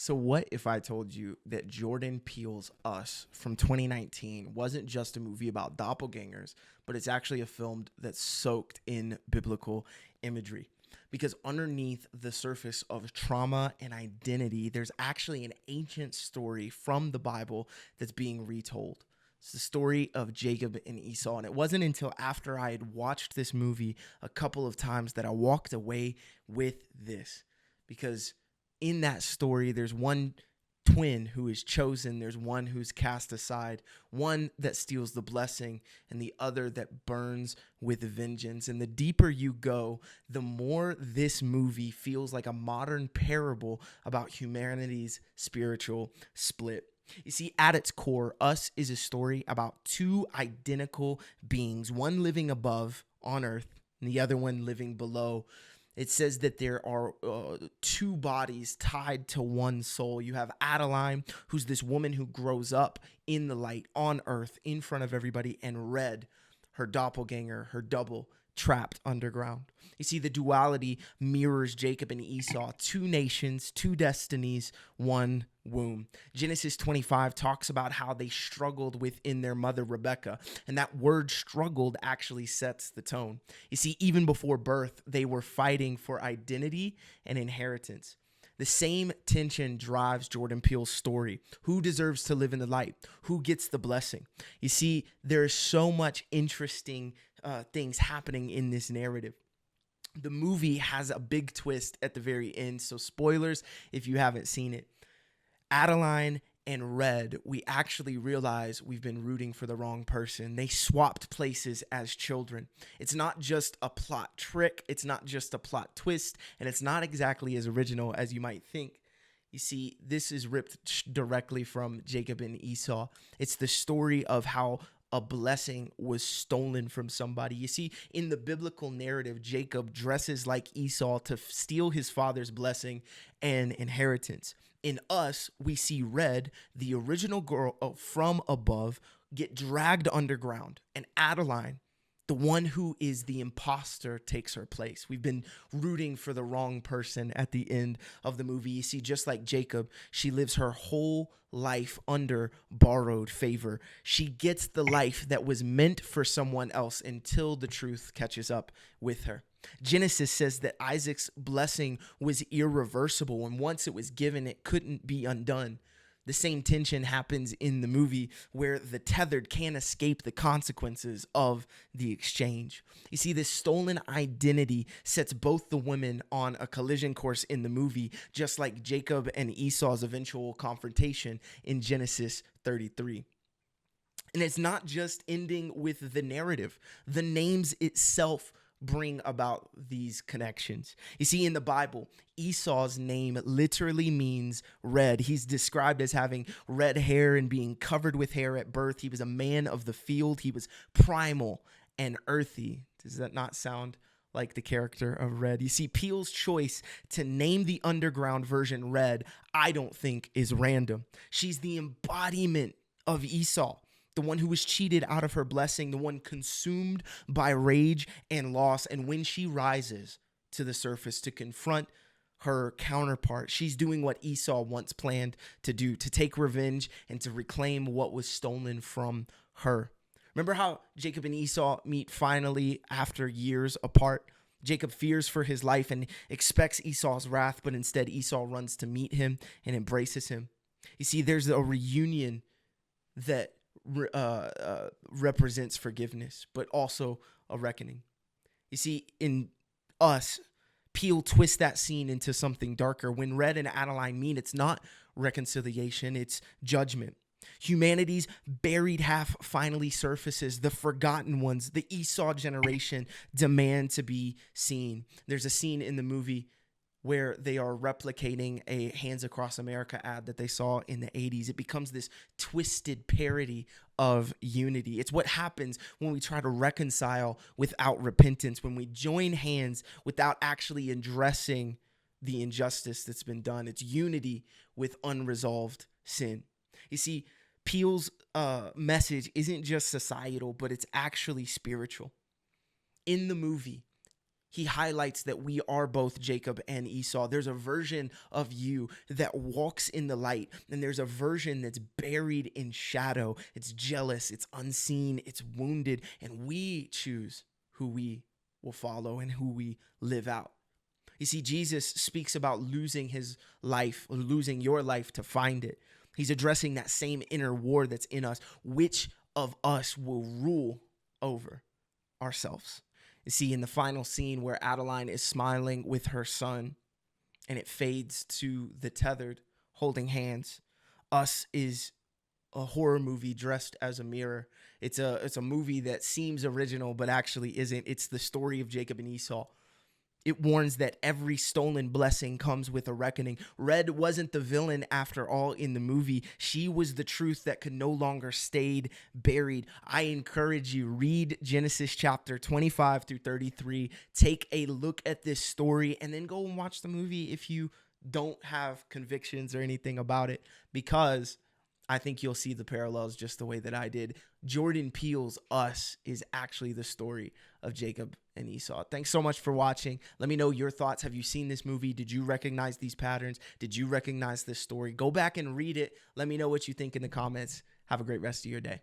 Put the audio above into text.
So what if I told you that Jordan Peele's Us from 2019 wasn't just a movie about doppelgangers, but it's actually a film that's soaked in biblical imagery? Because underneath the surface of trauma and identity, there's actually an ancient story from the Bible that's being retold. It's the story of Jacob and Esau. And it wasn't until after I had watched this movie a couple of times that I walked away with this. Because in that story, there's one twin who is chosen, there's one who's cast aside, one that steals the blessing, and the other that burns with vengeance. And the deeper you go, the more this movie feels like a modern parable about humanity's spiritual split. You see, at its core, Us is a story about two identical beings, one living above on earth and the other one living below. It says that there are two bodies tied to one soul. You have Adeline, who's this woman who grows up in the light on earth in front of everybody, and Red, her doppelganger, her double, trapped underground. You see, the duality mirrors Jacob and Esau, two nations, two destinies, one womb. Genesis 25 talks about how they struggled within their mother Rebecca, and that word struggled actually sets the tone. You see, even before birth, they were fighting for identity and inheritance. The same tension drives Jordan Peele's story. Who deserves to live in the light? Who gets the blessing? You see, there's so much interesting things happening in this narrative. The movie has a big twist at the very end, so spoilers if you haven't seen it. Adeline and Red, we actually realize we've been rooting for the wrong person. They swapped places as children. It's not just a plot trick, it's not just a plot twist, and it's not exactly as original as you might think. You see, this is ripped directly from Jacob and Esau. It's the story of how a blessing was stolen from somebody. You see, in the biblical narrative, Jacob dresses like Esau to steal his father's blessing and inheritance. In Us, we see Red, the original girl from above, get dragged underground, and Adeline, the one who is the imposter, takes her place. We've been rooting for the wrong person at the end of the movie. You see, just like Jacob, she lives her whole life under borrowed favor. She gets the life that was meant for someone else until the truth catches up with her. Genesis says that Isaac's blessing was irreversible, and once it was given, it couldn't be undone. The same tension happens in the movie where the tethered can't escape the consequences of the exchange. You see, this stolen identity sets both the women on a collision course in the movie, just like Jacob and Esau's eventual confrontation in Genesis 33. And it's not just ending with the narrative. The names itself bring about these connections. You see, in the Bible, Esau's name literally means red. He's described as having red hair and being covered with hair at birth. He was a man of the field. He was primal and earthy. Does that not sound like the character of Red? You see, Peele's choice to name the underground version Red, I don't think is random. She's the embodiment of Esau, the one who was cheated out of her blessing, the one consumed by rage and loss. And when she rises to the surface to confront her counterpart, she's doing what Esau once planned to do, to take revenge and to reclaim what was stolen from her. Remember how Jacob and Esau meet finally after years apart? Jacob fears for his life and expects Esau's wrath, but instead Esau runs to meet him and embraces him. You see, there's a reunion that represents forgiveness, but also a reckoning. You see, in Us, Peele twists that scene into something darker. When Red and Adeline meet, it's not reconciliation, it's judgment. Humanity's buried half finally surfaces. The forgotten ones, the Esau generation, demand to be seen. There's a scene in the movie where they are replicating a Hands Across America ad that they saw in the 80s. It becomes this twisted parody of unity. It's what happens when we try to reconcile without repentance, when we join hands without actually addressing the injustice that's been done. It's unity with unresolved sin. You see, Peele's message isn't just societal, but it's actually spiritual. In the movie, he highlights that we are both Jacob and Esau. There's a version of you that walks in the light, and there's a version that's buried in shadow. It's jealous, it's unseen, it's wounded, and we choose who we will follow and who we live out. You see, Jesus speaks about losing his life, or losing your life to find it. He's addressing that same inner war that's in us. Which of us will rule over ourselves? You see, in the final scene where Adeline is smiling with her son and it fades to the tethered holding hands, Us is a horror movie dressed as a mirror. It's a movie that seems original but actually isn't. It's the story of Jacob and Esau. It warns that every stolen blessing comes with a reckoning. Red wasn't the villain after all in the movie. She was the truth that could no longer stay buried. I encourage you, read Genesis chapter 25 through 33. Take a look at this story and then go and watch the movie if you don't have convictions or anything about it, because I think you'll see the parallels just the way that I did. Jordan Peele's Us is actually the story of Jacob and Esau. Thanks so much for watching. Let me know your thoughts. Have you seen this movie? Did you recognize these patterns? Did you recognize this story? Go back and read it. Let me know what you think in the comments. Have a great rest of your day.